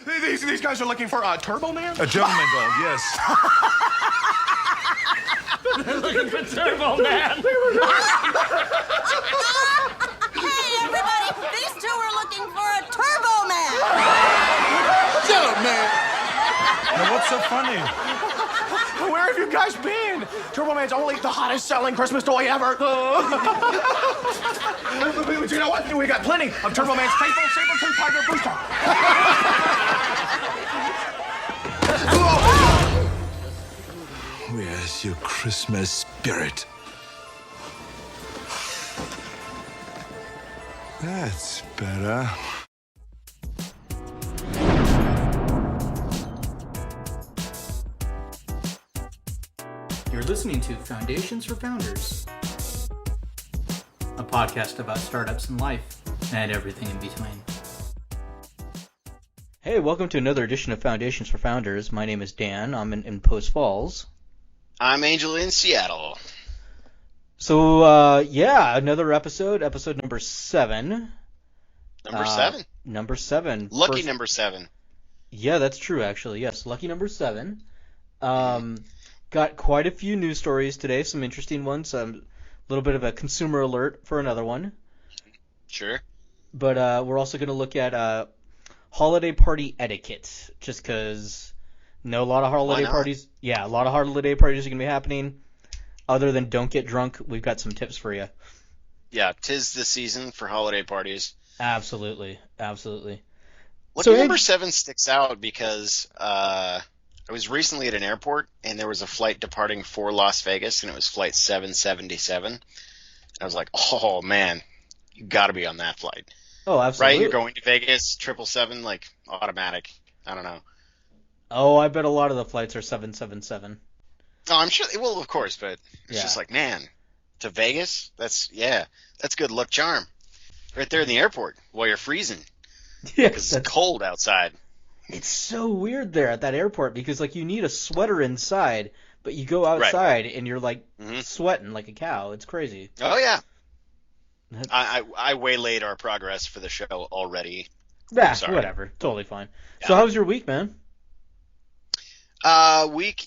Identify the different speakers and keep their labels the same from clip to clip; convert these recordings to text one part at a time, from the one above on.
Speaker 1: These guys are looking for a Turbo Man?
Speaker 2: A gentleman dog, yes.
Speaker 3: They're looking for Turbo Man.
Speaker 4: Hey, everybody! These two are looking for a Turbo Man!
Speaker 1: Shut up, man!
Speaker 2: Now, what's so funny?
Speaker 1: Where have you guys been? Turbo Man's only the hottest selling Christmas toy ever. You know what? We got plenty of Turbo Man's faithful saber-tooth tiger booster.
Speaker 2: Where's your Christmas spirit? That's better.
Speaker 5: You're listening to Foundations for Founders, a podcast about startups and life and everything in between. Hey, welcome to another edition of Foundations for Founders. My name is Dan. I'm in Post Falls.
Speaker 6: I'm Angel in Seattle.
Speaker 5: So, another episode number 7.
Speaker 6: Number 7?
Speaker 5: Number 7.
Speaker 6: Lucky number 7.
Speaker 5: Yeah, that's true, actually. Yes, lucky number 7. Got quite a few news stories today, some interesting ones. A little bit of a consumer alert for another one.
Speaker 6: Sure.
Speaker 5: But we're also going to look at holiday party etiquette, just because a lot of holiday parties. Yeah, a lot of holiday parties are going to be happening. Other than don't get drunk, we've got some tips for you.
Speaker 6: Yeah, 'tis the season for holiday parties.
Speaker 5: Absolutely.
Speaker 6: Lucky number 7 sticks out because I was recently at an airport, and there was a flight departing for Las Vegas, and it was flight 777. And I was like, oh, man, you got to be on that flight.
Speaker 5: Oh, absolutely.
Speaker 6: Right? You're going to Vegas, 777, like, automatic. I don't know.
Speaker 5: Oh, I bet a lot of the flights are 777.
Speaker 6: Oh, I'm sure. Well, of course, but it's
Speaker 5: Yeah.
Speaker 6: just like, man, to Vegas? That's good luck charm. Right there in the airport while you're freezing.
Speaker 5: Yeah,
Speaker 6: Because it's cold outside.
Speaker 5: It's so weird there at that airport because, like, you need a sweater inside, but you go outside and you're, like, sweating like a cow. It's crazy.
Speaker 6: Oh, yeah. I waylaid our progress for the show already.
Speaker 5: Yeah,
Speaker 6: Sorry.
Speaker 5: whatever. Totally fine.
Speaker 6: Yeah.
Speaker 5: So how was your week, man?
Speaker 6: Week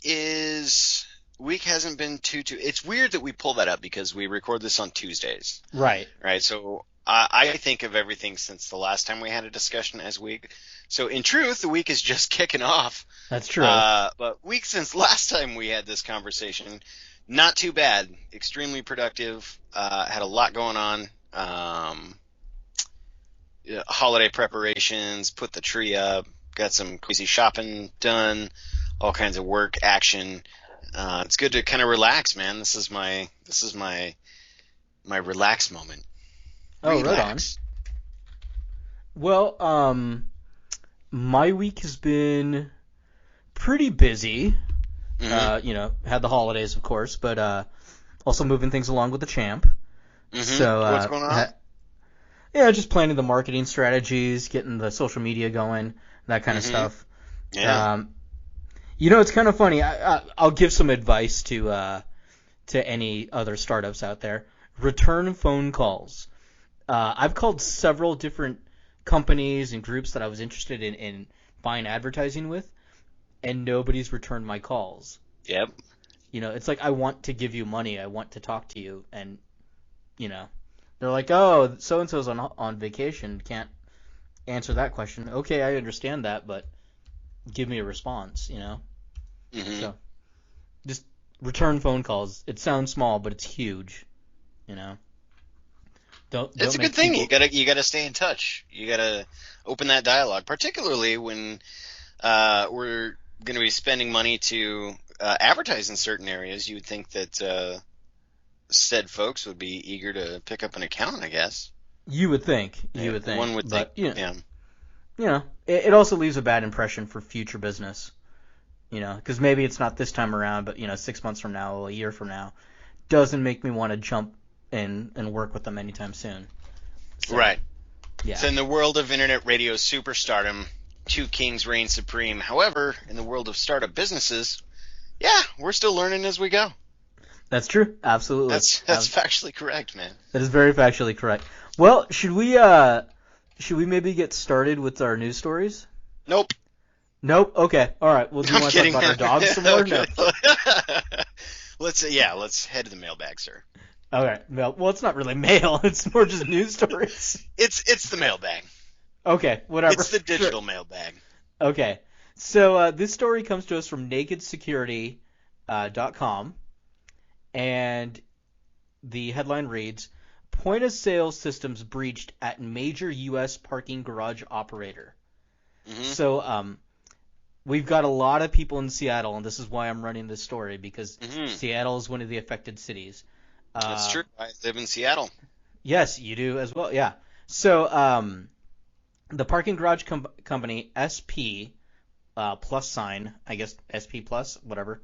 Speaker 6: hasn't been too. It's weird that we pull that up because we record this on Tuesdays.
Speaker 5: Right.
Speaker 6: Right. So I think of everything since the last time we had a discussion as week. So in truth, the week is just kicking off.
Speaker 5: That's true.
Speaker 6: But week since last time we had this conversation, not too bad. Extremely productive. Had a lot going on. Holiday preparations, put the tree up, got some crazy shopping done, all kinds of work, action. It's good to kind of relax, man. This is my relax moment.
Speaker 5: Oh,
Speaker 6: Relax.
Speaker 5: right on. Well, my week has been pretty busy. Had the holidays, of course, but also moving things along with the champ.
Speaker 6: Mm-hmm.
Speaker 5: So
Speaker 6: what's going on?
Speaker 5: Just planning the marketing strategies, getting the social media going, that kind of stuff.
Speaker 6: Yeah.
Speaker 5: It's kind of funny. I'll give some advice to any other startups out there. Return phone calls. I've called several different companies and groups that I was interested in buying advertising with, and nobody's returned my calls.
Speaker 6: Yep.
Speaker 5: It's like, I want to give you money. I want to talk to you. And, they're like, oh, so-and-so's on vacation. Can't answer that question. Okay, I understand that, but give me a response,
Speaker 6: Mm-hmm.
Speaker 5: So just return phone calls. It sounds small, but it's huge,
Speaker 6: It's a good thing. You gotta stay in touch. You gotta open that dialogue, particularly when we're going to be spending money to advertise in certain areas. You would think that said folks would be eager to pick up an account, I guess.
Speaker 5: You would think.
Speaker 6: One would think.
Speaker 5: Yeah. It also leaves a bad impression for future business. Because maybe it's not this time around, but 6 months from now, a year from now, doesn't make me want to jump in and work with them anytime soon. So,
Speaker 6: right.
Speaker 5: Yeah.
Speaker 6: So in the world of internet radio superstardom, two kings reign supreme. However, in the world of startup businesses, we're still learning as we go.
Speaker 5: That's true. Absolutely.
Speaker 6: That's factually correct, man.
Speaker 5: That is very factually correct. Well, should we maybe get started with our news stories?
Speaker 6: Nope.
Speaker 5: Nope. Okay. All right. Well, do you
Speaker 6: I'm
Speaker 5: want to talk
Speaker 6: kidding.
Speaker 5: about our dogs some more? No.
Speaker 6: Let's head to the mailbag, sir.
Speaker 5: Okay. Well, it's not really mail. It's more just news stories.
Speaker 6: It's the mailbag.
Speaker 5: Okay. Whatever.
Speaker 6: It's the digital
Speaker 5: Sure.
Speaker 6: mailbag.
Speaker 5: Okay. So this story comes to us from nakedsecurity.com, and the headline reads, point-of-sale systems breached at major U.S. parking garage operator.
Speaker 6: Mm-hmm.
Speaker 5: So we've got a lot of people in Seattle, and this is why I'm running this story, because Seattle is one of the affected cities.
Speaker 6: That's true. I live in Seattle.
Speaker 5: Yes, you do as well. Yeah. So the parking garage company SP plus sign, I guess SP plus, whatever.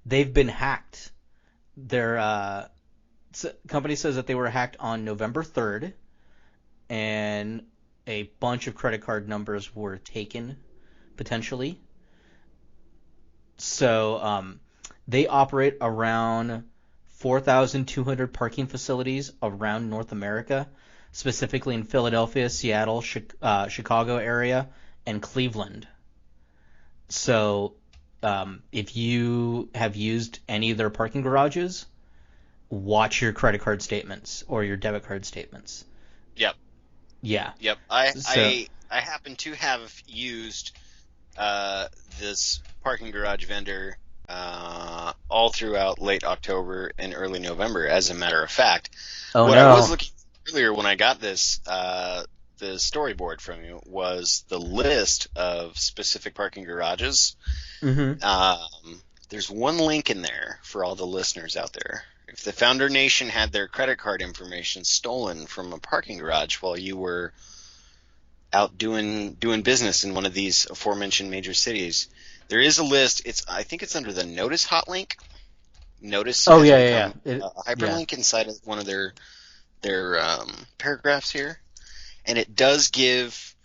Speaker 5: They've been hacked. Their company says that they were hacked on November 3rd, and a bunch of credit card numbers were taken, potentially. So they operate around 4,200 parking facilities around North America, specifically in Philadelphia, Seattle, Chicago area, and Cleveland. So if you have used any of their parking garages, watch your credit card statements or your debit card statements.
Speaker 6: Yep.
Speaker 5: Yeah.
Speaker 6: Yep. I happen to have used this parking garage vendor all throughout late October and early November, as a matter of fact.
Speaker 5: Oh,
Speaker 6: what
Speaker 5: no.
Speaker 6: I was looking for earlier when I got this, the storyboard from you, was the list of specific parking garages.
Speaker 5: Mm-hmm.
Speaker 6: There's one link in there for all the listeners out there. If the Founder Nation had their credit card information stolen from a parking garage while you were out doing business in one of these aforementioned major cities, there is a list. I think it's under the Notice hot link. Notice.
Speaker 5: Oh,
Speaker 6: has
Speaker 5: yeah.
Speaker 6: become a hyperlink inside of one of their paragraphs here, and it does give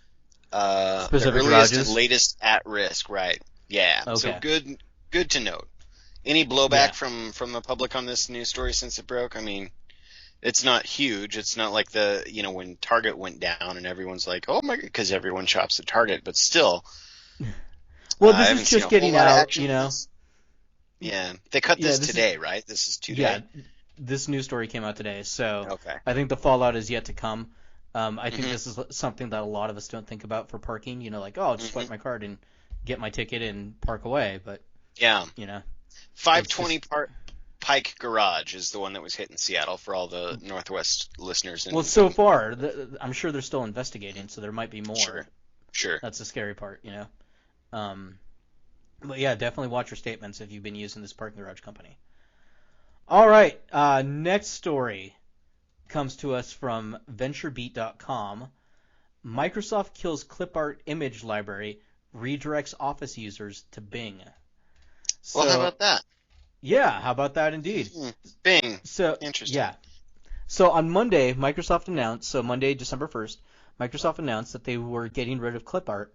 Speaker 6: the
Speaker 5: Specific
Speaker 6: earliest
Speaker 5: garages?
Speaker 6: and latest at risk. Right. Yeah.
Speaker 5: Okay.
Speaker 6: So good to note. Any blowback from the public on this news story since it broke? I mean, it's not huge. It's not like when Target went down and everyone's like, oh my, because everyone shops at Target, but still.
Speaker 5: Well,
Speaker 6: I
Speaker 5: this
Speaker 6: haven't
Speaker 5: is
Speaker 6: seen
Speaker 5: just
Speaker 6: a whole
Speaker 5: getting
Speaker 6: lot of
Speaker 5: out,
Speaker 6: action. Yeah, they cut this
Speaker 5: this
Speaker 6: today, right? This is today.
Speaker 5: Yeah, this news story came out today, so
Speaker 6: Okay.
Speaker 5: I think the fallout is yet to come. I think this is something that a lot of us don't think about for parking. Like, I'll just swipe my card and get my ticket and park away. But
Speaker 6: Yeah. 520 Pike Garage is the one that was hit in Seattle for all the Northwest listeners.
Speaker 5: Well, so far, I'm sure they're still investigating, so there might be more.
Speaker 6: Sure.
Speaker 5: That's the scary part, But yeah, definitely watch your statements if you've been using this parking garage company. All right, next story comes to us from VentureBeat.com. Microsoft kills clip art image library, redirects Office users to Bing. So,
Speaker 6: Well, how about that?
Speaker 5: Yeah, how about that indeed?
Speaker 6: Bing.
Speaker 5: So
Speaker 6: Interesting.
Speaker 5: yeah. So on Monday, Microsoft announced, Monday, December 1st, Microsoft announced that they were getting rid of clip art,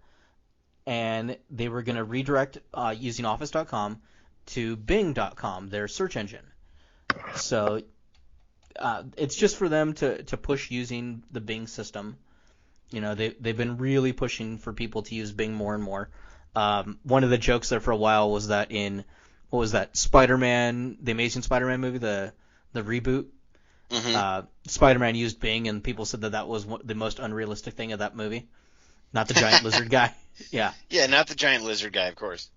Speaker 5: and they were going to redirect using Office.com to Bing.com, their search engine. So it's just for them to push using the Bing system. They've been really pushing for people to use Bing more and more. One of the jokes there for a while was that in, what was that, Spider-Man, the Amazing Spider-Man movie, the reboot, Spider-Man used Bing, and people said that was the most unrealistic thing of that movie. Not the giant lizard guy. Yeah.
Speaker 6: Yeah, not the giant lizard guy, of course.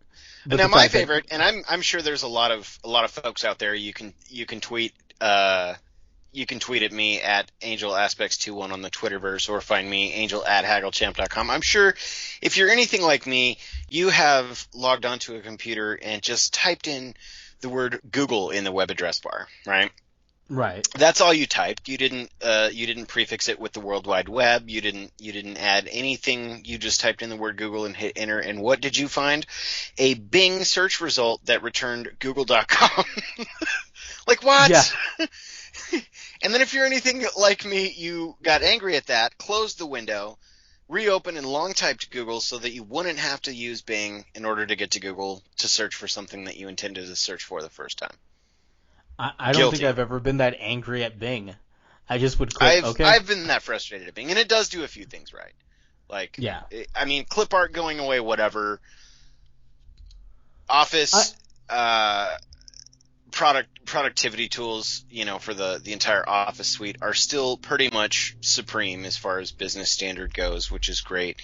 Speaker 5: But
Speaker 6: now my favorite, and I'm sure there's a lot of folks out there. You can tweet at me at AngelAspects21 on the Twitterverse, or find me angel@hagglechamp.com. I'm sure if you're anything like me, you have logged onto a computer and just typed in the word Google in the web address bar, right?
Speaker 5: Right.
Speaker 6: That's all you typed. You didn't prefix it with the World Wide Web. You didn't add anything. You just typed in the word Google and hit enter. And what did you find? A Bing search result that returned Google.com. Like, what?
Speaker 5: Yeah.
Speaker 6: And then if you're anything like me, you got angry at that, closed the window, reopened and long typed Google so that you wouldn't have to use Bing in order to get to Google to search for something that you intended to search for the first time.
Speaker 5: I don't think I've ever been that angry at Bing. I just would click,
Speaker 6: I've been that frustrated at Bing, and it does do a few things right. Like,
Speaker 5: Yeah.
Speaker 6: I mean, clip art going away, whatever. Office productivity tools, for the entire Office suite are still pretty much supreme as far as business standard goes, which is great.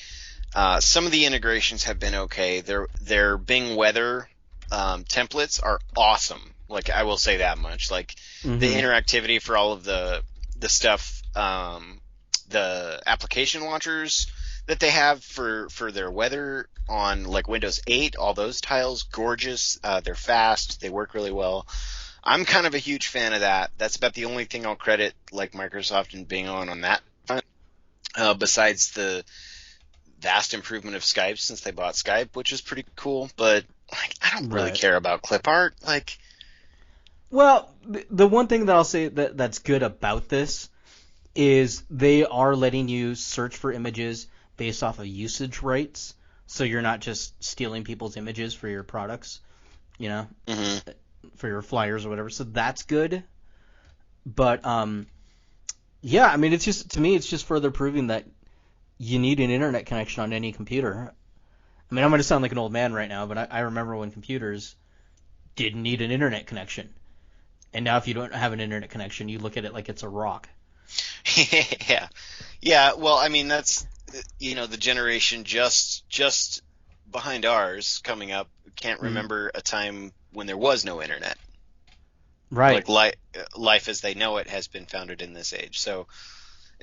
Speaker 6: Some of the integrations have been okay. Their Bing weather templates are awesome. Like, I will say that much. Like, the interactivity for all of the stuff, the application launchers that they have for their weather on like Windows 8, all those tiles, gorgeous. They're fast. They work really well. I'm kind of a huge fan of that. That's about the only thing I'll credit like Microsoft and Bing on that front, besides the vast improvement of Skype since they bought Skype, which is pretty cool. But like, I don't really care about clip art. Like,
Speaker 5: well, the one thing that I'll say that's good about this is they are letting you search for images based off of usage rates, so you're not just stealing people's images for your products, for your flyers or whatever. So that's good. But yeah, I mean, it's just, to me, it's just further proving that you need an internet connection on any computer. I mean, I'm going to sound like an old man right now, but I remember when computers didn't need an internet connection. And now if you don't have an internet connection, you look at it like it's a rock.
Speaker 6: Yeah. Well, I mean, that's, the generation just behind ours coming up can't remember a time when there was no internet.
Speaker 5: Right.
Speaker 6: Like life as they know it has been founded in this age. So,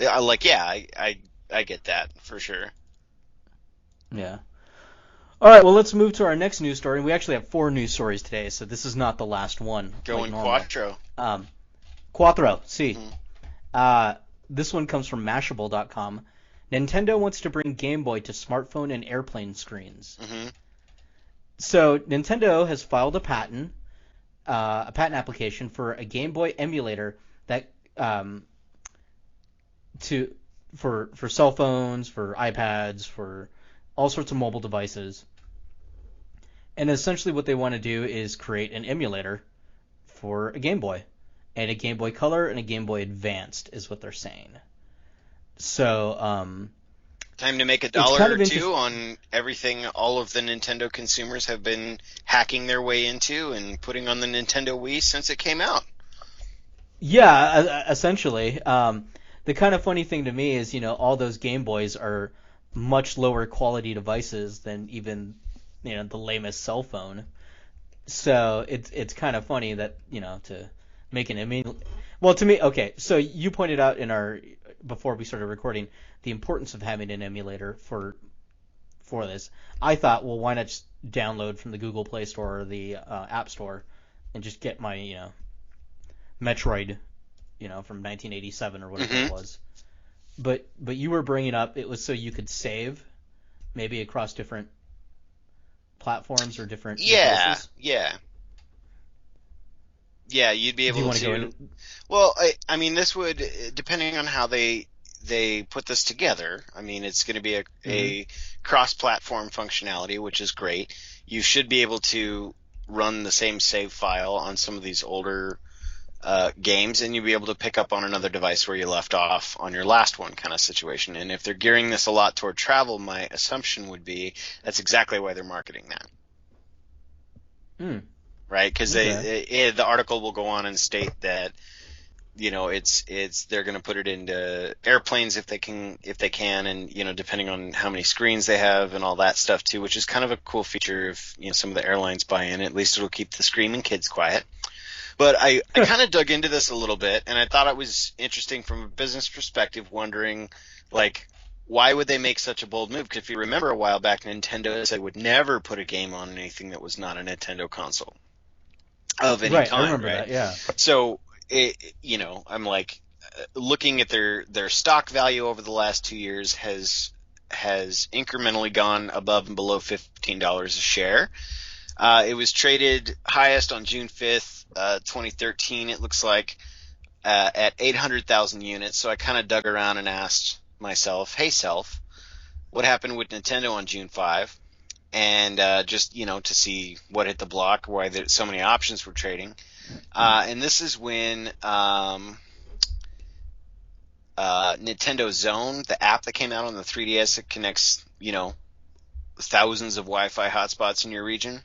Speaker 6: I get that for sure.
Speaker 5: Yeah. All right, well, let's move to our next news story. We actually have 4 news stories today, so this is not the last one.
Speaker 6: Going Quattro.
Speaker 5: Quattro, si. This one comes from Mashable.com. Nintendo wants to bring Game Boy to smartphone and airplane screens. So Nintendo has filed a patent application for a Game Boy emulator that for cell phones, for iPads, for all sorts of mobile devices. And essentially what they want to do is create an emulator for a Game Boy. And a Game Boy Color and a Game Boy Advanced is what they're saying. So,
Speaker 6: time to make $1 or $2 on everything all of the Nintendo consumers have been hacking their way into and putting on the Nintendo Wii since it came out.
Speaker 5: Yeah, essentially. The kind of funny thing to me is, all those Game Boys are much lower quality devices than even, the lamest cell phone. So it's kind of funny that, to make an emulator. Well, to me, okay, so you pointed out before we started recording, the importance of having an emulator for this. I thought, well, why not just download from the Google Play Store or the App Store and just get my, Metroid, from 1987 or whatever it was. But you were bringing up it was so you could save, maybe across different platforms or different devices?
Speaker 6: Yeah, you'd be able to. Well, I mean, this would, depending on how they put this together. I mean, it's going to be a cross-platform functionality, which is great. You should be able to run the same save file on some of these older games, and you'll be able to pick up on another device where you left off on your last one, kind of situation. And if they're gearing this a lot toward travel, my assumption would be that's exactly why they're marketing that. Right? Because the article will go on and state that they're going to put it into airplanes if they can, and depending on how many screens they have and all that stuff too, which is kind of a cool feature if some of the airlines buy in. At least it'll keep the screaming kids quiet. But I kind of dug into this a little bit, and I thought it was interesting from a business perspective, wondering, like, why would they make such a bold move? Because if you remember a while back, Nintendo said they would never put a game on anything that was not a Nintendo console of any time.
Speaker 5: I remember that, yeah.
Speaker 6: So, I'm like, looking at their stock value over the last 2 years has incrementally gone above and below $15 a share. It was traded highest on June 5th, 2013, it looks like, at 800,000 units. So I kind of dug around and asked myself, hey, self, what happened with Nintendo on June 5? And just, to see what hit the block, why so many options were trading. And this is when Nintendo Zone, the app that came out on the 3DS that connects, thousands of Wi-Fi hotspots in your region.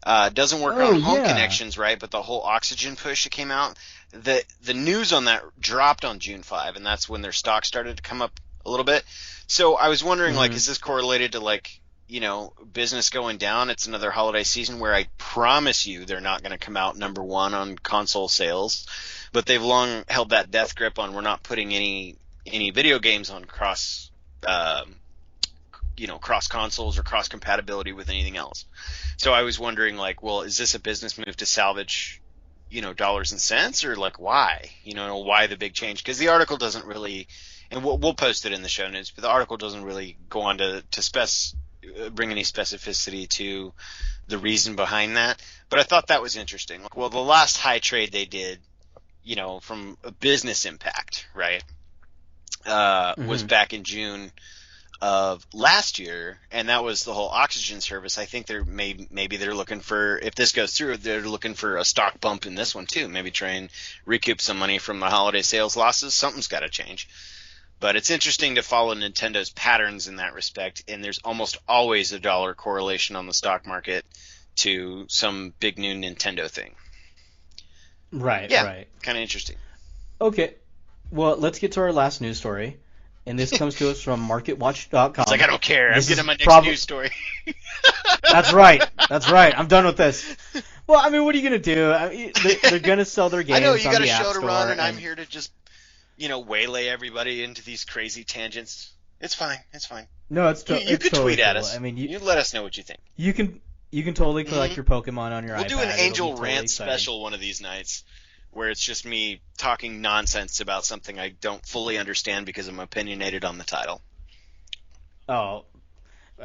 Speaker 6: Doesn't work on home connections, right? But the whole Oxygen push that came out, the news on that dropped on June 5, and that's when their stock started to come up a little bit. So I was wondering, is this correlated to business going down? It's another holiday season where I promise you they're not going to come out number one on console sales, but they've long held that death grip on we're not putting any video games on cross consoles or cross compatibility with anything else. So I was wondering, is this a business move to salvage, dollars and cents, or why? Why the big change? Because the article doesn't really, and we'll post it in the show notes, but the article doesn't really go on to bring any specificity to the reason behind that. But I thought that was interesting. The last high trade they did, from a business impact, right, was back in June of last year, and that was the whole Oxygen service. I think maybe they're looking for, if this goes through, they're looking for a stock bump in this one too. Maybe try and recoup some money from the holiday sales losses. Something's got to change. But it's interesting to follow Nintendo's patterns in that respect, and there's almost always a dollar correlation on the stock market to some big new Nintendo thing.
Speaker 5: Right,
Speaker 6: yeah,
Speaker 5: right.
Speaker 6: Kind of interesting.
Speaker 5: Okay, well, let's get to our last news story. And this comes to us from MarketWatch.com.
Speaker 6: It's I don't care. I'm getting my next news story.
Speaker 5: That's right. I'm done with this. Well, what are you going to do? They're going to sell their games on the App Store.
Speaker 6: I know, you got a show to run, and I'm here to just, waylay everybody into these crazy tangents. It's fine.
Speaker 5: No, it's
Speaker 6: you could
Speaker 5: totally
Speaker 6: tweet at
Speaker 5: cool.
Speaker 6: us. You let us know what you think.
Speaker 5: You can totally collect your Pokemon on your iPad.
Speaker 6: We'll do an Angel
Speaker 5: totally
Speaker 6: Rant
Speaker 5: exciting.
Speaker 6: special one of these nights, where it's just me talking nonsense about something I don't fully understand because I'm opinionated on the title.
Speaker 5: Oh,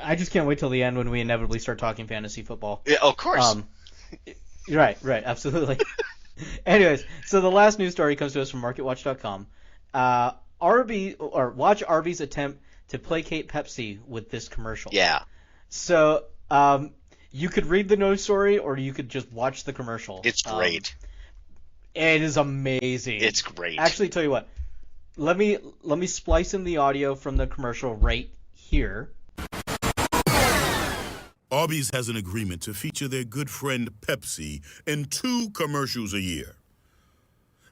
Speaker 5: I just can't wait till the end when we inevitably start talking fantasy football.
Speaker 6: Yeah, of course.
Speaker 5: Right, absolutely. Anyways, so the last news story comes to us from MarketWatch.com. Watch Arby's attempt to placate Pepsi with this commercial.
Speaker 6: Yeah.
Speaker 5: So, you could read the news story, or you could just watch the commercial.
Speaker 6: It's great.
Speaker 5: It is amazing.
Speaker 6: It's great.
Speaker 5: Actually, tell you what. Let me splice in the audio from the commercial right here.
Speaker 7: Arby's has an agreement to feature their good friend Pepsi in 2 commercials a year.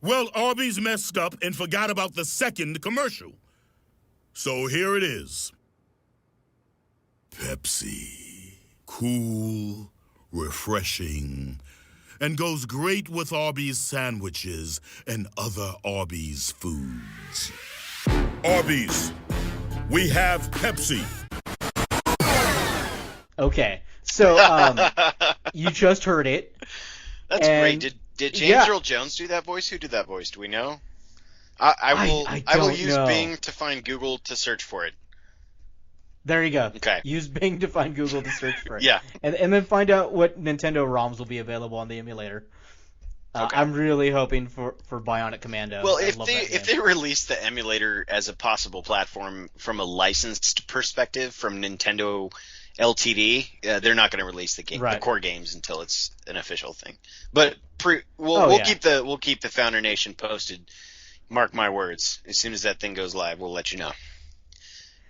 Speaker 7: Well, Arby's messed up and forgot about the second commercial. So here it is. Pepsi. Cool, refreshing, and goes great with Arby's sandwiches and other Arby's foods. Arby's, we have Pepsi.
Speaker 5: Okay, so you just heard it.
Speaker 6: That's great. Did James Earl Jones do that voice? Who did that voice? Do we know? I will use Bing to find Google to search for it.
Speaker 5: There you go.
Speaker 6: Okay.
Speaker 5: Use Bing to find Google to search for it.
Speaker 6: Yeah.
Speaker 5: And then find out what Nintendo ROMs will be available on the emulator.
Speaker 6: Okay.
Speaker 5: I'm really hoping for Bionic Commando.
Speaker 6: Well, if they release the emulator as a possible platform from a licensed perspective from Nintendo LTD, they're not going to release the game, the core games, until it's an official thing. But we'll keep the Founder Nation posted. Mark my words. As soon as that thing goes live, we'll let you know.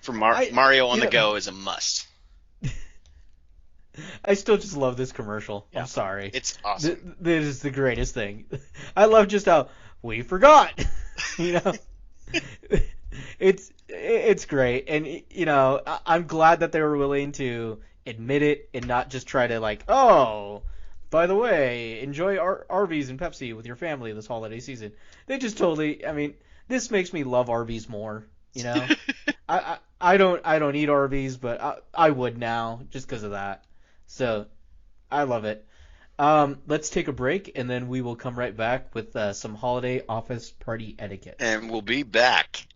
Speaker 6: For Mario on the go is a must.
Speaker 5: I still just love this commercial. Yeah. I'm sorry.
Speaker 6: It's awesome.
Speaker 5: This is the greatest thing. I love just how we forgot. It's great, and I'm glad that they were willing to admit it and not just try to by the way, enjoy Arby's and Pepsi with your family this holiday season. They just totally. This makes me love Arby's more. I don't eat Arby's, but I would now just because of that. So I love it. Let's take a break, and then we will come right back with some holiday office party etiquette.
Speaker 6: And we'll be back.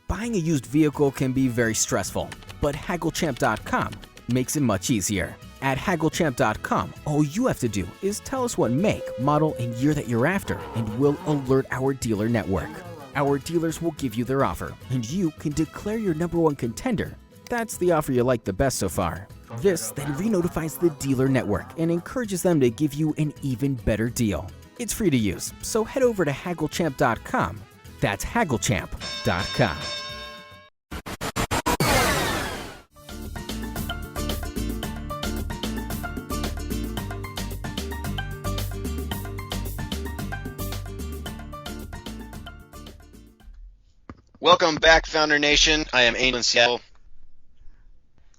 Speaker 8: Buying a used vehicle can be very stressful, but HaggleChamp.com makes it much easier. At HaggleChamp.com, all you have to do is tell us what make, model, and year that you're after, and we'll alert our dealer network. Our dealers will give you their offer, and you can declare your #1 contender. That's the offer you like the best so far. This then re-notifies the dealer network and encourages them to give you an even better deal. It's free to use, so head over to hagglechamp.com. That's hagglechamp.com.
Speaker 6: Welcome back, Founder Nation. I am Angel in Seattle.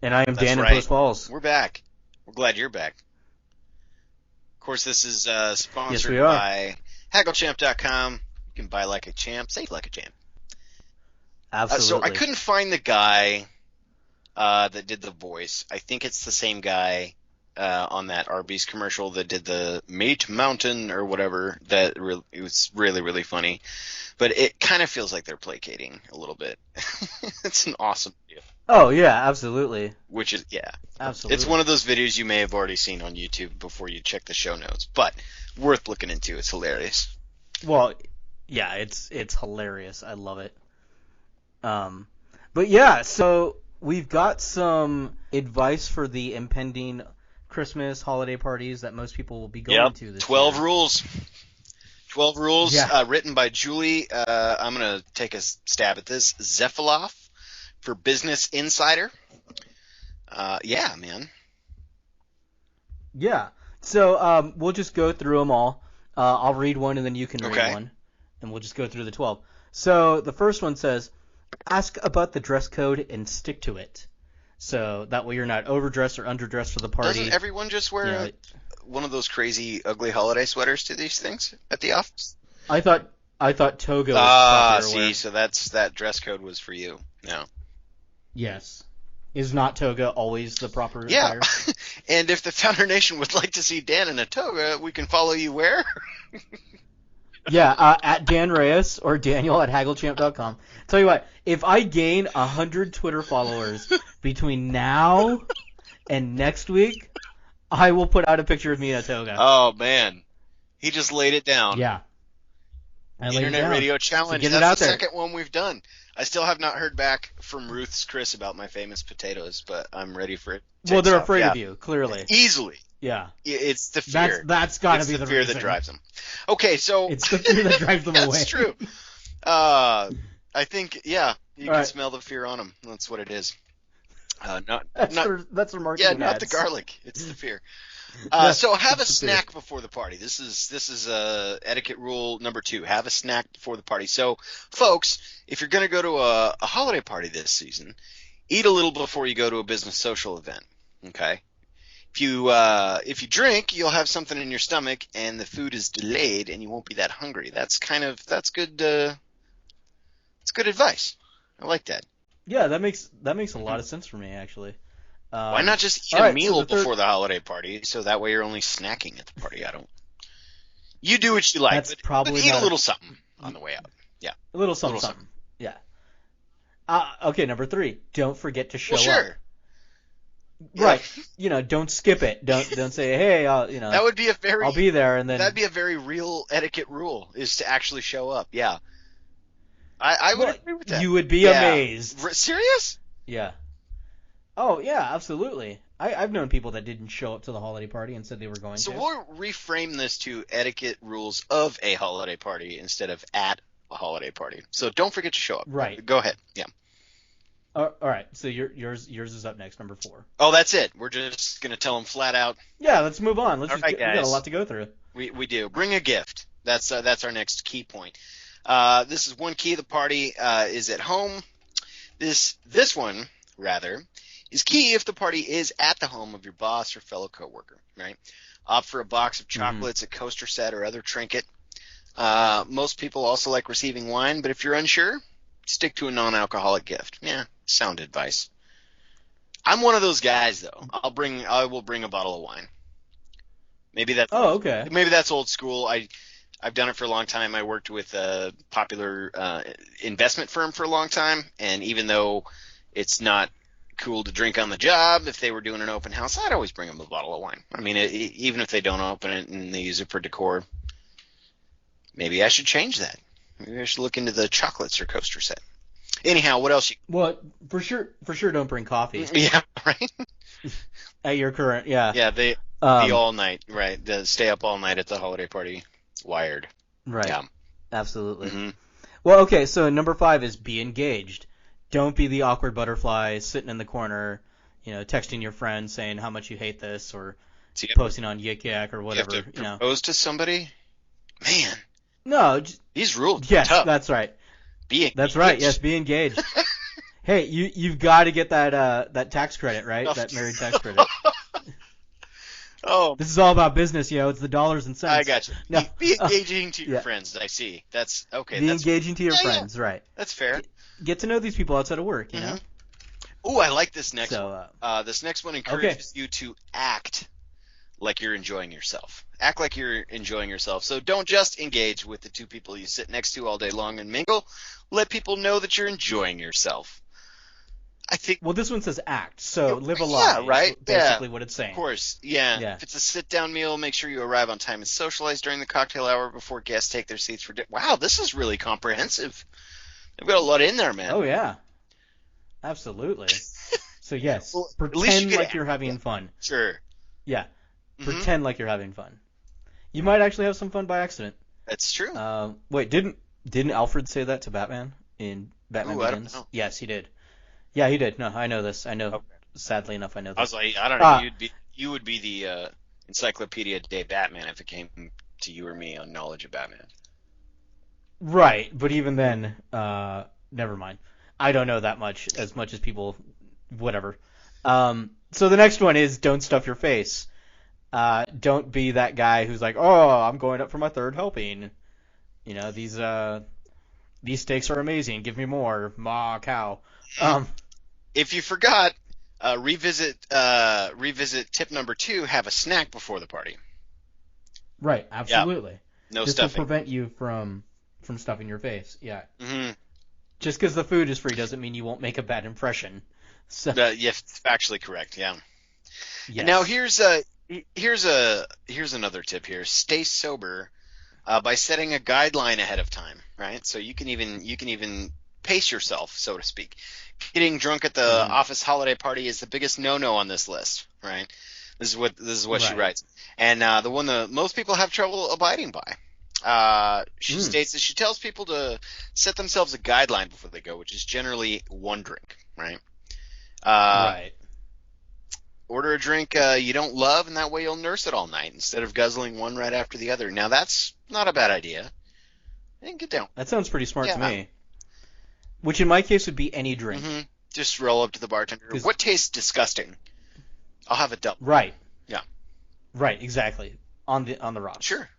Speaker 5: And I am
Speaker 6: That's
Speaker 5: Dan
Speaker 6: right.
Speaker 5: in Post Falls.
Speaker 6: We're back. We're glad you're back. Of course, this is sponsored
Speaker 5: Yes, we are.
Speaker 6: by HaggleChamp.com. You can buy like a champ, save like a champ.
Speaker 5: Absolutely.
Speaker 6: So I couldn't find the guy that did the voice. I think it's the same guy on that Arby's commercial that did the Meat Mountain or whatever. It was really, really funny. But it kind of feels like they're placating a little bit. It's an awesome video.
Speaker 5: Oh, yeah, absolutely.
Speaker 6: Which is, yeah.
Speaker 5: Absolutely.
Speaker 6: It's one of those videos you may have already seen on YouTube before you check the show notes, but worth looking into. It's hilarious.
Speaker 5: Well, yeah, it's hilarious. I love it. But yeah, so we've got some advice for the impending Christmas holiday parties that most people will be going to this
Speaker 6: 12
Speaker 5: year.
Speaker 6: rules. 12 rules,
Speaker 5: Yeah.
Speaker 6: written by Julie. I'm going to take a stab at this. Zefaloff for Business Insider. Yeah, man.
Speaker 5: Yeah. So we'll just go through them all. I'll read one and then you can read
Speaker 6: Okay.
Speaker 5: one, and we'll just go through the 12. So the first one says, ask about the dress code and stick to it. So that way you're not overdressed or underdressed for the party.
Speaker 6: Doesn't everyone just wear one of those crazy, ugly holiday sweaters to these things at the office?
Speaker 5: I thought toga was popular
Speaker 6: See,
Speaker 5: wear.
Speaker 6: so that dress code was for you. No.
Speaker 5: Yes. Is not toga always the proper
Speaker 6: Yeah.
Speaker 5: attire?
Speaker 6: And if the Founder Nation would like to see Dan in a toga, we can follow you where?
Speaker 5: Yeah, at Dan Reyes or Daniel at hagglechamp.com. Tell you what, if I gain 100 Twitter followers between now and next week, I will put out a picture of me in a toga.
Speaker 6: Oh, man. He just laid it down.
Speaker 5: Yeah. I laid it
Speaker 6: Internet
Speaker 5: down.
Speaker 6: Radio Challenge.
Speaker 5: So get it
Speaker 6: That's
Speaker 5: out
Speaker 6: the
Speaker 5: there.
Speaker 6: second one we've done. I still have not heard back from Ruth's Chris about my famous potatoes, but I'm ready for it.
Speaker 5: Well, they're
Speaker 6: Takes off.
Speaker 5: afraid
Speaker 6: Yeah.
Speaker 5: of you, clearly.
Speaker 6: Easily.
Speaker 5: Yeah.
Speaker 6: It's the fear.
Speaker 5: That's got to
Speaker 6: It's
Speaker 5: be
Speaker 6: the
Speaker 5: the
Speaker 6: fear
Speaker 5: reason.
Speaker 6: that drives them. Okay, so
Speaker 5: It's the fear that drives them away.
Speaker 6: that's true. I think, yeah, you
Speaker 5: All
Speaker 6: can
Speaker 5: right.
Speaker 6: smell the fear on them. That's what it is. Not
Speaker 5: That's their marketing
Speaker 6: not the
Speaker 5: ads.
Speaker 6: garlic. It's the fear.
Speaker 5: Yeah,
Speaker 6: So have a
Speaker 5: it's the fear.
Speaker 6: snack before the party. This is etiquette rule number 2. Have a snack before the party. So, folks, if you're going to go to a holiday party this season, eat a little before you go to a business social event. Okay. If you drink, you'll have something in your stomach, and the food is delayed, and you won't be that hungry. That's good. It's good advice. I like that.
Speaker 5: Yeah, that makes a lot of sense for me, actually.
Speaker 6: Why not just eat
Speaker 5: all
Speaker 6: a
Speaker 5: right, so
Speaker 6: meal
Speaker 5: the third-
Speaker 6: before the holiday party, so that way you're only snacking at the party? You do what you like,
Speaker 5: That's
Speaker 6: but
Speaker 5: probably
Speaker 6: eat a
Speaker 5: not
Speaker 6: little something on the way out. Yeah.
Speaker 5: A little something,
Speaker 6: Little
Speaker 5: something. Yeah. Okay, number 3. Don't forget to show
Speaker 6: Well, sure.
Speaker 5: up. Right. Don't skip it. Don't say, hey,
Speaker 6: That would be
Speaker 5: I'll be there, and then
Speaker 6: that'd be a very real etiquette rule, is to actually show up. Yeah. I would
Speaker 5: Well,
Speaker 6: agree with that.
Speaker 5: you would be
Speaker 6: Yeah.
Speaker 5: amazed.
Speaker 6: Serious?
Speaker 5: Yeah. Oh yeah, absolutely. I've known people that didn't show up to the holiday party and said they were going
Speaker 6: So
Speaker 5: to.
Speaker 6: we'll reframe this to etiquette rules of a holiday party instead of at a holiday party. So don't forget to show up.
Speaker 5: Right.
Speaker 6: Go ahead. Yeah.
Speaker 5: All right. So yours is up next, number 4.
Speaker 6: Oh, that's it. We're just gonna tell them flat out.
Speaker 5: Yeah, let's move on.
Speaker 6: All right,
Speaker 5: We got a
Speaker 6: guys.
Speaker 5: lot to go through.
Speaker 6: We do. Bring a gift. That's our next key point. This is one key of the party is at home. This one rather is key if the party is at the home of your boss or fellow coworker. Right. Opt for a box of chocolates, a coaster set, or other trinket. Most people also like receiving wine, but if you're unsure, stick to a non-alcoholic gift. Yeah, sound advice. I'm one of those guys though. I will bring a bottle of wine. Maybe that's
Speaker 5: okay.
Speaker 6: Maybe that's old school. I've done it for a long time. I worked with a popular investment firm for a long time, and even though it's not cool to drink on the job, if they were doing an open house, I'd always bring them a bottle of wine. I mean, even if they don't open it and they use it for decor, maybe I should change that. Maybe I should look into the chocolates or coaster set. Anyhow, what else?
Speaker 5: Well, for sure, don't bring coffee
Speaker 6: Yeah, right.
Speaker 5: at your current. Yeah.
Speaker 6: Yeah, the all night, right? The stay up all night at the holiday party. Wired.
Speaker 5: Right.
Speaker 6: Yeah.
Speaker 5: Absolutely.
Speaker 6: Mm-hmm.
Speaker 5: Well, okay, so number 5 is be engaged. Don't be the awkward butterfly sitting in the corner, texting your friend saying how much you hate this, or posting on Yik Yak or whatever.
Speaker 6: You have to propose to somebody? Man.
Speaker 5: No.
Speaker 6: These rules
Speaker 5: Yes,
Speaker 6: are tough.
Speaker 5: that's right.
Speaker 6: Be engaged.
Speaker 5: That's right. Yes, be engaged. Hey, you've got to get that tax credit, right? That married tax credit.
Speaker 6: Oh,
Speaker 5: this is all about business, It's the dollars and cents.
Speaker 6: I got you.
Speaker 5: No.
Speaker 6: Be engaging to your
Speaker 5: Yeah.
Speaker 6: friends. I see. That's okay.
Speaker 5: Be engaging to your friends, right?
Speaker 6: That's fair.
Speaker 5: Get to know these people outside of work, you know.
Speaker 6: Ooh, I like this next
Speaker 5: So,
Speaker 6: one. This next one encourages you to act like you're enjoying yourself. Act like you're enjoying yourself. So don't just engage with the two people you sit next to all day long and mingle. Let people know that you're enjoying yourself. I think.
Speaker 5: Well, this one says act, so live a lie.
Speaker 6: Yeah, right.
Speaker 5: Basically, what it's saying.
Speaker 6: Of course, yeah. If it's a sit-down meal, make sure you arrive on time and socialize during the cocktail hour before guests take their seats for dinner. Wow, this is really comprehensive. They've got a lot in there, man.
Speaker 5: Oh yeah, absolutely. So yes,
Speaker 6: Well,
Speaker 5: pretend like you're having fun.
Speaker 6: Sure.
Speaker 5: Yeah, pretend like you're having fun. You might actually have some fun by accident.
Speaker 6: That's true.
Speaker 5: Wait, didn't Alfred say that to Batman in Batman Begins?
Speaker 6: I don't know.
Speaker 5: Yes, he did. Yeah, he did. No, I know this. I know. Okay. Sadly enough, I know this.
Speaker 6: I was like, I don't know. You would be the Encyclopedia Day Batman if it came to you or me on knowledge of Batman.
Speaker 5: Right, but even then, never mind. I don't know that much as people, whatever. So the next one is don't stuff your face. Don't be that guy who's like, oh, I'm going up for my third helping. These steaks are amazing. Give me more. Ma cow.
Speaker 6: If you forgot, revisit tip number 2. Have a snack before the party.
Speaker 5: Right, absolutely.
Speaker 6: Yeah. No
Speaker 5: this
Speaker 6: stuffing.
Speaker 5: will prevent you from stuffing your face. Yeah.
Speaker 6: Mm-hmm.
Speaker 5: Just because the food is free doesn't mean you won't make a bad impression. So.
Speaker 6: Yes, factually correct. Yeah.
Speaker 5: Yes.
Speaker 6: And now here's another tip here. Stay sober by setting a guideline ahead of time. Right. So you can even pace yourself, so to speak. Getting drunk at the office holiday party is the biggest no-no on this list, right? This is what she writes, and the one that most people have trouble abiding by. She states that she tells people to set themselves a guideline before they go, which is generally one drink, right?
Speaker 5: Right.
Speaker 6: Order a drink you don't love, and that way you'll nurse it all night instead of guzzling one right after the other. Now that's not a bad idea. And get down.
Speaker 5: That sounds pretty smart to me. Which in my case would be any drink.
Speaker 6: Mm-hmm. Just roll up to the bartender. What tastes disgusting? I'll have a double.
Speaker 5: Right.
Speaker 6: Yeah.
Speaker 5: Right. Exactly. On the rocks.
Speaker 6: Sure.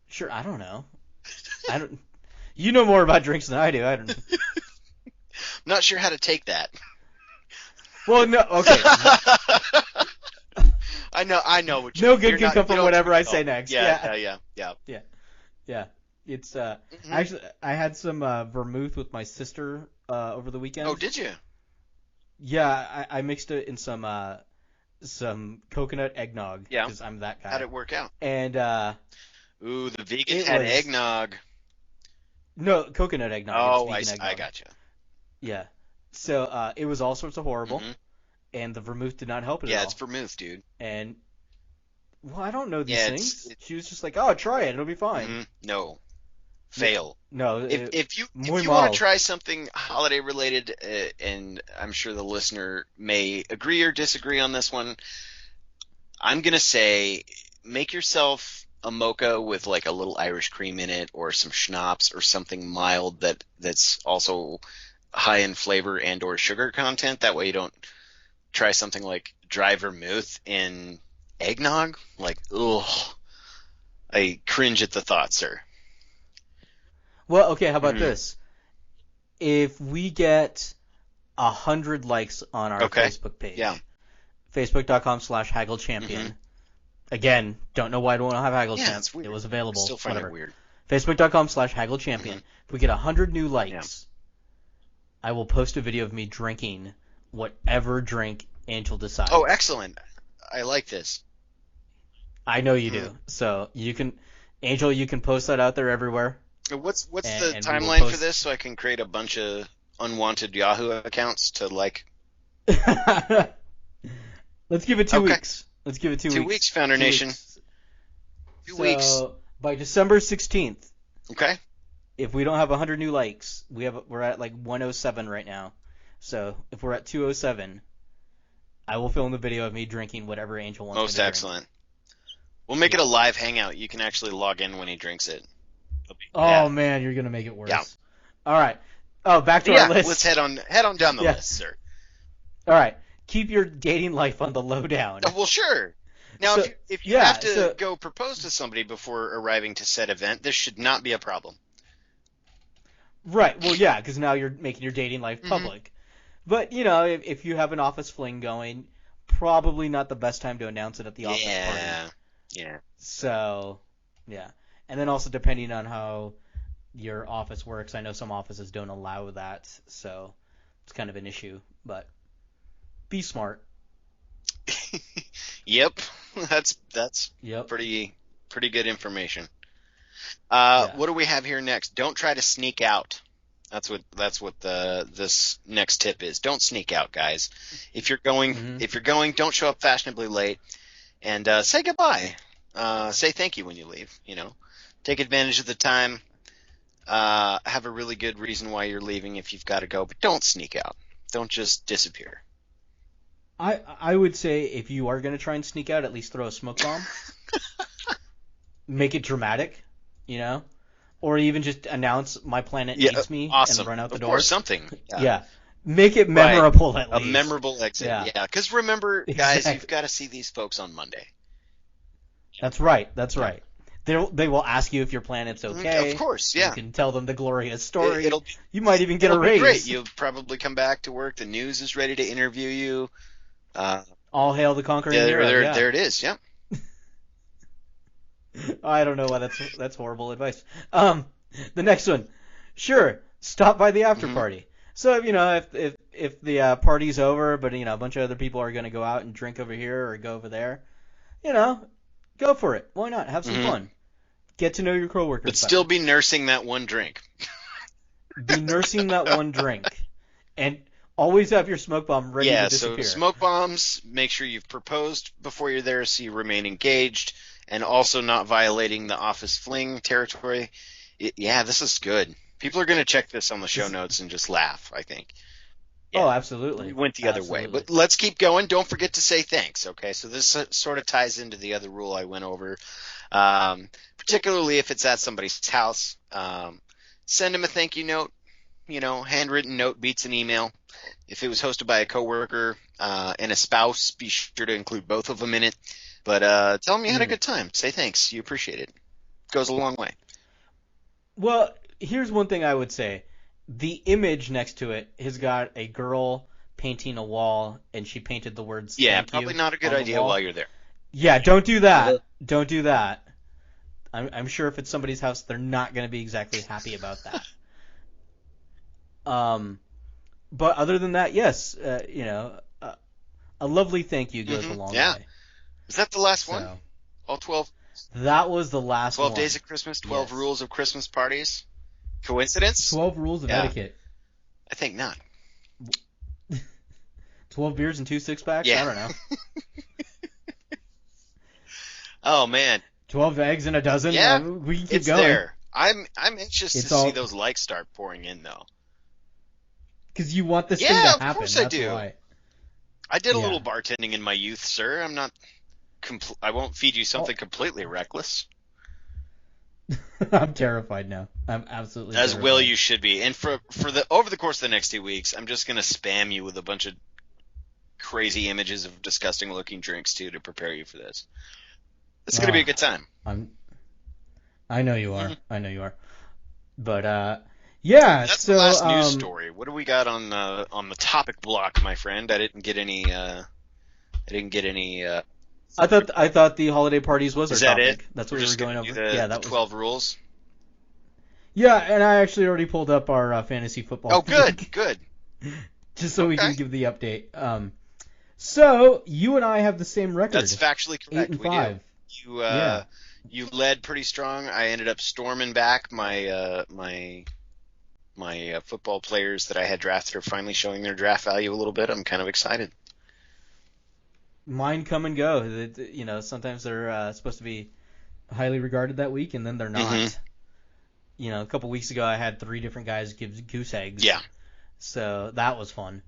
Speaker 5: Sure. I don't know. You know more about drinks than I do. I don't know.
Speaker 6: Not sure how to take that.
Speaker 5: Well, no. Okay.
Speaker 6: I know what you.
Speaker 5: No good can come from whatever I say next.
Speaker 6: Yeah.
Speaker 5: It's actually I had some vermouth with my sister over the weekend.
Speaker 6: Oh, did you?
Speaker 5: Yeah, I mixed it in some coconut eggnog.
Speaker 6: Yeah,
Speaker 5: because I'm that guy.
Speaker 6: How'd it work out?
Speaker 5: And
Speaker 6: ooh, the vegan had eggnog.
Speaker 5: No, coconut eggnog.
Speaker 6: Oh,
Speaker 5: eggnog.
Speaker 6: I gotcha.
Speaker 5: Yeah, so it was all sorts of horrible, and the vermouth did not help it at all.
Speaker 6: Yeah, it's vermouth, dude.
Speaker 5: And well, I don't know these things. She was just like, "Oh, try it; it'll be fine."
Speaker 6: No. Fail.
Speaker 5: No.
Speaker 6: If you want to try something holiday related, and I'm sure the listener may agree or disagree on this one, I'm gonna say make yourself a mocha with like a little Irish cream in it, or some schnapps, or something mild that's also high in flavor and or sugar content. That way you don't try something like dry vermouth in eggnog. Like, ugh, I cringe at the thought, sir.
Speaker 5: Well, okay, how about this? If we get 100 likes on our Facebook page, facebook.com/HaggleChampion. Again, don't know why I don't have Haggle Champ. It was available.
Speaker 6: Still find it weird.
Speaker 5: Facebook.com/HaggleChampion. If we get 100 new likes, I will post a video of me drinking whatever drink Angel decides.
Speaker 6: Oh, excellent. I like this.
Speaker 5: I know you do. So you can post that out there everywhere.
Speaker 6: What's the timeline for this, so I can create a bunch of unwanted Yahoo accounts to like?
Speaker 5: Let's give it 2 weeks. Let's give it 2 weeks.
Speaker 6: 2 weeks, Founder Nation. 2 weeks.
Speaker 5: By December 16th,
Speaker 6: Okay.
Speaker 5: if we don't have 100 new likes, we're at like 107 right now. So if we're at 207, I will film the video of me drinking whatever Angel wants me
Speaker 6: Most
Speaker 5: to drink.
Speaker 6: excellent. We'll make it a live hangout. You can actually log in when he drinks it.
Speaker 5: Oh man, you're gonna make it worse.
Speaker 6: Yeah.
Speaker 5: All right. Oh, back to
Speaker 6: Yeah,
Speaker 5: our list.
Speaker 6: let's head on down the
Speaker 5: Yeah.
Speaker 6: list, sir.
Speaker 5: All right. Keep your dating life on the lowdown.
Speaker 6: Oh, well, sure. Now,
Speaker 5: So-
Speaker 6: if you
Speaker 5: yeah,
Speaker 6: have to
Speaker 5: so-
Speaker 6: go propose to somebody before arriving to said event, this should not be a problem.
Speaker 5: Right. Well, yeah, because now you're making your dating life public. But if you have an office fling going, probably not the best time to announce it at the office party.
Speaker 6: Yeah.
Speaker 5: So, yeah. And then also depending on how your office works, I know some offices don't allow that, so it's kind of an issue. But be smart.
Speaker 6: Yep. That's
Speaker 5: Yep.
Speaker 6: pretty good information.
Speaker 5: Yeah.
Speaker 6: What do we have here next? Don't try to sneak out. That's what this next tip is. Don't sneak out, guys. If you're going, don't show up fashionably late, and say goodbye. Say thank you when you leave. Take advantage of the time. Have a really good reason why you're leaving if you've got to go, but don't sneak out. Don't just disappear.
Speaker 5: I would say if you are going to try and sneak out, at least throw a smoke bomb. Make it dramatic, or even just announce my planet needs me
Speaker 6: awesome.
Speaker 5: and run out the
Speaker 6: Of
Speaker 5: door.
Speaker 6: course, something.
Speaker 5: Yeah. Make it memorable at
Speaker 6: A
Speaker 5: least.
Speaker 6: memorable exit.
Speaker 5: Yeah.
Speaker 6: Yeah. Because remember, guys,
Speaker 5: Exactly.
Speaker 6: you've got to see these folks on Monday.
Speaker 5: That's right. They will ask you if your planet's okay.
Speaker 6: Of course, yeah.
Speaker 5: You can tell them the glorious story.
Speaker 6: It'll
Speaker 5: You might even get a
Speaker 6: It'll be
Speaker 5: raise.
Speaker 6: great. You'll probably come back to work. The news is ready to interview you.
Speaker 5: All hail the conquering hero. Yeah.
Speaker 6: There it is. Yeah.
Speaker 5: I don't know why that's horrible advice. The next one, sure, stop by the after party. So if the party's over, but a bunch of other people are going to go out and drink over here or go over there, go for it. Why not? Have some fun. Get to know your coworkers.
Speaker 6: But
Speaker 5: better.
Speaker 6: still be nursing that one drink.
Speaker 5: Be nursing that one drink, and always have your smoke bomb ready to disappear.
Speaker 6: So smoke bombs. Make sure you've proposed before you're there, so you remain engaged, and also not violating the office fling territory. This is good. People are going to check this on the show notes and just laugh, I think. Yeah.
Speaker 5: Oh, absolutely.
Speaker 6: We went the other way. But let's keep going. Don't forget to say thanks, okay? So this sort of ties into the other rule I went over, particularly if it's at somebody's house. Send them a thank you note. Handwritten note beats an email. If it was hosted by a coworker and a spouse, be sure to include both of them in it. But tell them you had a good time. Say thanks. You appreciate it. Goes a long way.
Speaker 5: Well, here's one thing I would say. The image next to it has got a girl painting a wall, and she painted the words
Speaker 6: Yeah,
Speaker 5: thank
Speaker 6: probably
Speaker 5: you
Speaker 6: not a good
Speaker 5: on the
Speaker 6: idea
Speaker 5: wall.
Speaker 6: while you're there.
Speaker 5: Yeah, don't do that. Don't do that. I'm sure if it's somebody's house, they're not going to be exactly happy about that. But other than that, yes, a lovely thank you goes a long way.
Speaker 6: Is that the last one?
Speaker 5: So,
Speaker 6: All 12?
Speaker 5: that was the last
Speaker 6: 12
Speaker 5: one.
Speaker 6: days of Christmas, 12
Speaker 5: Yes.
Speaker 6: rules of Christmas parties? Coincidence?
Speaker 5: 12 rules of
Speaker 6: Yeah.
Speaker 5: etiquette.
Speaker 6: I think not.
Speaker 5: 12 beers and 2 six-packs?
Speaker 6: Yeah.
Speaker 5: I don't know.
Speaker 6: Oh, man.
Speaker 5: 12 eggs and a dozen?
Speaker 6: Yeah,
Speaker 5: we can keep
Speaker 6: it's
Speaker 5: going.
Speaker 6: there. I'm anxious
Speaker 5: It's
Speaker 6: to
Speaker 5: all-
Speaker 6: see those likes start pouring in, though.
Speaker 5: Because you want this thing
Speaker 6: Yeah,
Speaker 5: to
Speaker 6: of
Speaker 5: happen.
Speaker 6: course I
Speaker 5: That's
Speaker 6: do.
Speaker 5: why.
Speaker 6: I did a
Speaker 5: Yeah.
Speaker 6: little bartending in my youth, sir. I'm not. I won't feed you something completely reckless.
Speaker 5: I'm terrified now. I'm absolutely
Speaker 6: As
Speaker 5: terrified.
Speaker 6: well you should be. And for the over the course of the next 2 weeks, I'm just gonna spam you with a bunch of crazy images of disgusting looking drinks too to prepare you for this. It's gonna be a good time.
Speaker 5: I know you are. I know you are. But yeah.
Speaker 6: That's
Speaker 5: so
Speaker 6: the last news story. What do we got on the topic block, my friend? I didn't get any.
Speaker 5: I thought the holiday parties was
Speaker 6: Is
Speaker 5: our
Speaker 6: that
Speaker 5: topic.
Speaker 6: it?
Speaker 5: That's what
Speaker 6: We're
Speaker 5: we were
Speaker 6: just
Speaker 5: going
Speaker 6: gonna
Speaker 5: over.
Speaker 6: do
Speaker 5: Yeah,
Speaker 6: the
Speaker 5: that was
Speaker 6: 12 rules.
Speaker 5: Yeah, and I actually already pulled up our fantasy football.
Speaker 6: Oh, good,
Speaker 5: league,
Speaker 6: good.
Speaker 5: just so we can
Speaker 6: Okay.
Speaker 5: give the update. So you and I have the same record.
Speaker 6: That's factually correct.
Speaker 5: 8-5.
Speaker 6: We do.
Speaker 5: Yeah.
Speaker 6: You led pretty strong. I ended up storming back. My football players that I had drafted are finally showing their draft value a little bit. I'm kind of excited.
Speaker 5: Mine come and go. Sometimes they're supposed to be highly regarded that week, and then they're not.
Speaker 6: Mhm.
Speaker 5: You know, a couple weeks ago I had 3 different guys give goose eggs.
Speaker 6: Yeah.
Speaker 5: So that was fun.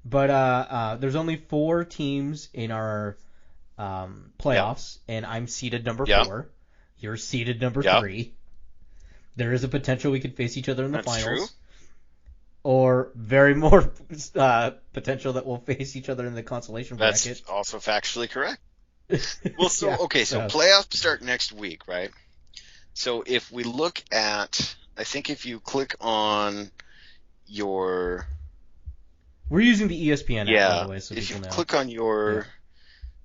Speaker 5: But there's only 4 teams in our playoffs, and I'm seeded number 4. You're seeded number 3. There is a potential we could face each other in the finals.
Speaker 6: True.
Speaker 5: Or very more potential that we'll face each other in the consolation bracket.
Speaker 6: That's also factually correct. Well, so
Speaker 5: Yeah,
Speaker 6: so playoffs start next week, right? So if we look at, I think if you click on your,
Speaker 5: we're using the ESPN app, by the way, so
Speaker 6: if you
Speaker 5: people know.
Speaker 6: click on your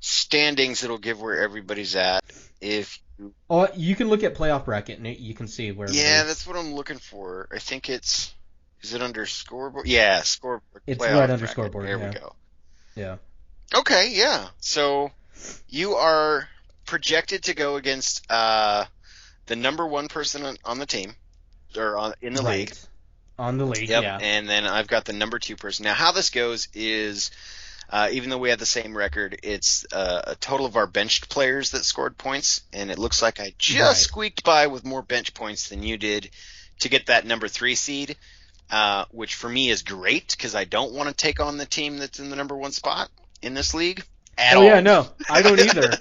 Speaker 6: standings, it'll give where everybody's at. If you,
Speaker 5: You can look at playoff bracket and you can see where.
Speaker 6: that's what I'm looking for. I think is it under scoreboard? Yeah, scoreboard.
Speaker 5: It's
Speaker 6: playoff
Speaker 5: right under
Speaker 6: bracket.
Speaker 5: scoreboard.
Speaker 6: There we go.
Speaker 5: Yeah.
Speaker 6: Okay, yeah. So you are projected to go against the number 1 person on the team, or in the league.
Speaker 5: On the league,
Speaker 6: Yep.
Speaker 5: yeah.
Speaker 6: And then I've got the number 2 person. Now, how this goes is, even though we have the same record, it's a total of our benched players that scored points, and it looks like I just squeaked by with more bench points than you did to get that number 3 seed, which for me is great because I don't want to take on the team that's in the number 1 spot in this league at all.
Speaker 5: Yeah, no, I don't either.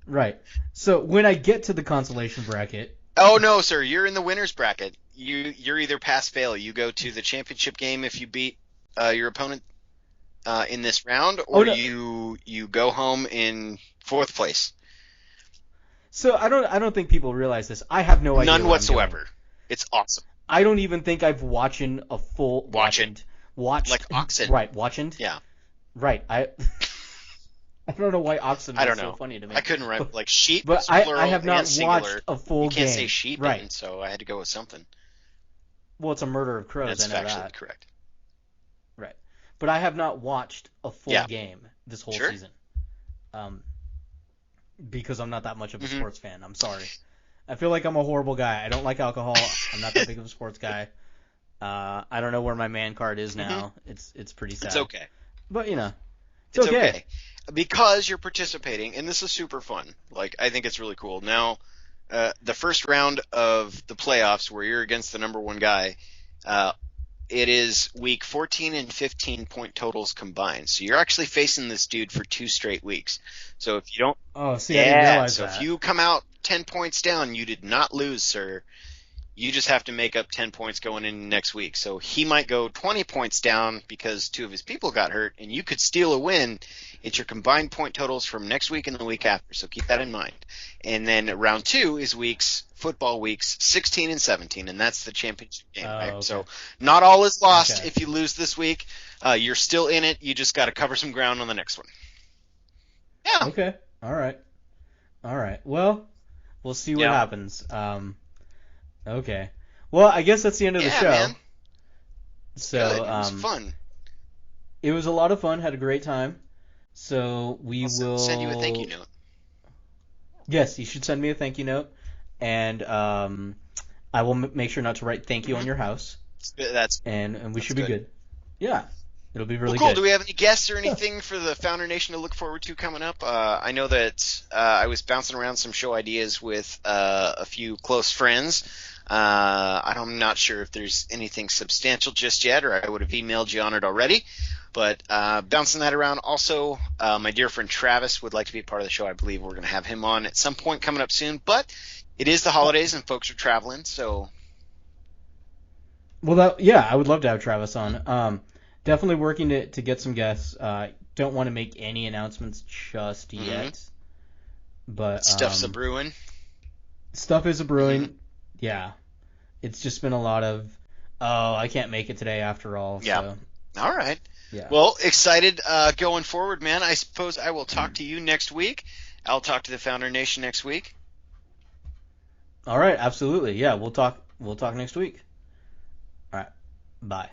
Speaker 5: Right. So when I get to the consolation bracket.
Speaker 6: Oh no, sir! You're in the winners bracket. You're either pass fail. You go to the championship game if you beat your opponent in this round, or you go home in 4th place.
Speaker 5: So I don't think people realize this. I have no idea.
Speaker 6: None whatsoever. It's awesome.
Speaker 5: I don't even think I've watched a full watched
Speaker 6: like oxen.
Speaker 5: Right, watched.
Speaker 6: Yeah.
Speaker 5: Right. I don't know why oxen was so funny to me.
Speaker 6: I couldn't write like sheep,
Speaker 5: but
Speaker 6: plural
Speaker 5: I have not
Speaker 6: and singular.
Speaker 5: watched a full game.
Speaker 6: You can't say sheep, so I had to go with something.
Speaker 5: Well, it's a murder of crows.
Speaker 6: That's
Speaker 5: I know
Speaker 6: factually
Speaker 5: that.
Speaker 6: correct.
Speaker 5: Right, but I have not watched a full game this whole season. Because I'm not that much of a sports fan. I'm sorry. I feel like I'm a horrible guy. I don't like alcohol. I'm not that big of a sports guy. I don't know where my man card is now. It's pretty sad.
Speaker 6: It's okay.
Speaker 5: But it's okay.
Speaker 6: Because you're participating, and this is super fun. Like, I think it's really cool. Now, the first round of the playoffs, where you're against the number 1 guy, it is week 14 and 15 point totals combined. So you're actually facing this dude for 2 straight weeks. So if you don't,
Speaker 5: I didn't realize that.
Speaker 6: So if you come out 10 points down, you did not lose, sir. You just have to make up 10 points going in next week. So he might go 20 points down because 2 of his people got hurt, and you could steal a win. It's your combined point totals from next week and the week after, so keep that in mind. And then round 2 is football weeks 16 and 17, and that's the championship game. Right?
Speaker 5: Okay.
Speaker 6: So not all is lost if you lose this week. You're still in it. You just got to cover some ground on the next one. Yeah.
Speaker 5: Okay. All right. Well, we'll see what happens. Okay. Well, I guess that's the end of the show.
Speaker 6: Man.
Speaker 5: So
Speaker 6: Good. It was fun.
Speaker 5: It was a lot of fun. Had a great time. So
Speaker 6: I'll send you a thank you note.
Speaker 5: Yes, you should send me a thank you note, and I will make sure not to write thank you on your house. And we should be good. Yeah, it'll be really
Speaker 6: cool.
Speaker 5: good.
Speaker 6: Do we have any guests or anything for the Founder Nation to look forward to coming up? I know that I was bouncing around some show ideas with a few close friends. I'm not sure if there's anything substantial just yet, or I would have emailed you on it already. But bouncing that around. Also, my dear friend Travis would like to be a part of the show. I believe we're going to have him on at some point coming up soon. But it is the holidays and folks are traveling, so.
Speaker 5: Well, I would love to have Travis on. Definitely working to get some guests. Don't want to make any announcements just yet. But
Speaker 6: stuff's a brewing.
Speaker 5: Stuff is a brewing. Yeah. It's just been a lot of, I can't make it today after all.
Speaker 6: Yeah.
Speaker 5: So.
Speaker 6: All right.
Speaker 5: Yeah.
Speaker 6: Well, excited going forward, man. I suppose I will talk to you next week. I'll talk to the Founder Nation next week.
Speaker 5: All right, absolutely. Yeah, we'll talk next week. All right. Bye.